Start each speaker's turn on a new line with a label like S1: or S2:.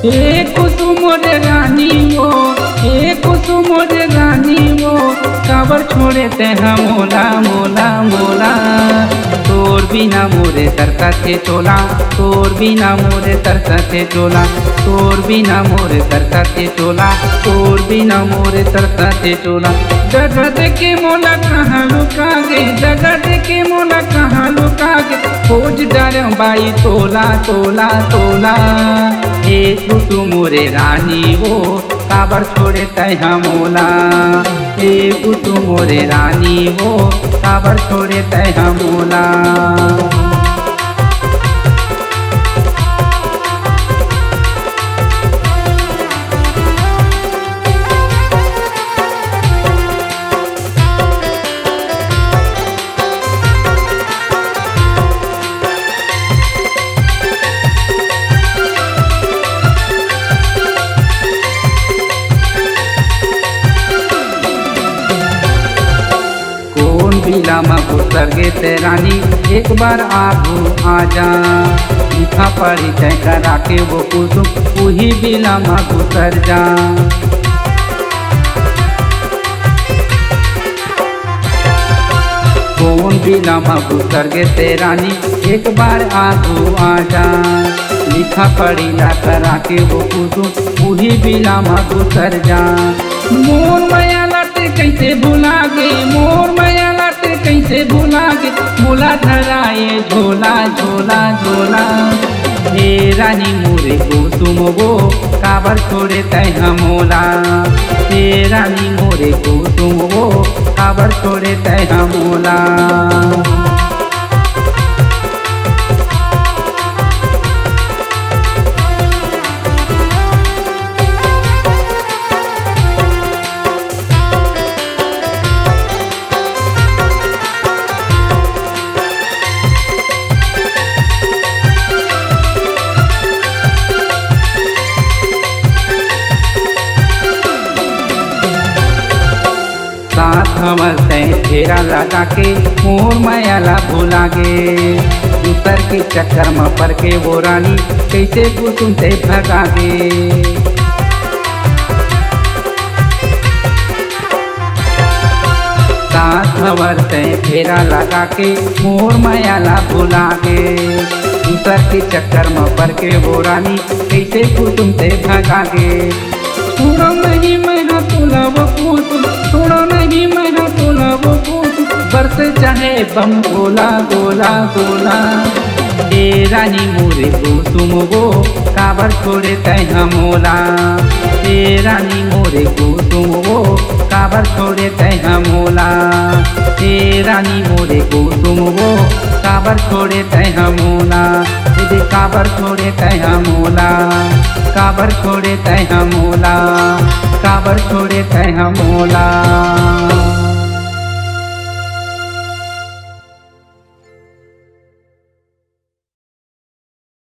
S1: ए कुसुम रे रानी वो, ए कुसुम रे रानी वो, काबर छोड़े ते हम मोला मोला मोला। तोर बिना मोरे तरसा थे चोला, तोर बिना मोरे तरसा थे चोला, तोर बिना मोरे तरसा थे चोला, तोर बिना मोरे तरसा थे चोला। जगह देखे मोला कहाँ लुका गे, जगह देखे मोला कहाँ लुका गे, खोज डारे बाई तोला तोला तोला। ए कुसुम रे रानी वो, काबर छोड़े तय मोला। ए कुसुम रे रानी वो, काबर छोड़े तय मोला। बिला मगो सरगे ते रानी, एक बार आगू आजा। लिखा पड़ी तय करा के वो कुसुम, वही बिला मगो सर जा। कौन बिला मगो सरगे ते रानी, एक बार आगू आजा। लिखा पड़ी ला करा के वो कुसुम, वही बिला मगो सर जा। मोर माया लाटे कैसे भुला गे, मोर माया लाटे कैसे भुला गे, मोला धराए झोला झोला झोला। हे रानी मोरे कुसुम वो, काबर छोड़े तय मोला। हे रानी मोरे कुसुम वो, काबर छोड़े तय मोला। साथ हमर तय फेरा लगा के, मोर मायाला भुला गे। दूसर के चक्कर में पड़ के वो रानी, कैसे कुसुम से भगा गे। साथ हमर तय फेरा लगा के, मोर मायाला भुला गे। दूसर के चक्कर में पड़ के वो रानी, कैसे कुसुम से भगा गे। छोड़ो नहीं मैं तोला वो कुसुम, छोड़ो नहीं मैं तोला वो कुसुम, बरसे चाहे बम गोला गोला गोला। ए रानी मोरे कुसुम वो, काबर छोड़े तय मोला। ए रानी मोरे कुसुम वो, काबर छोड़े तय मोला। ए रानी मोरे कुसुम वो, काबर छोड़े तय मोला। काबर छोड़े तय मोला, काबर छोड़े तय मोला, काबर छोड़े तय मोला।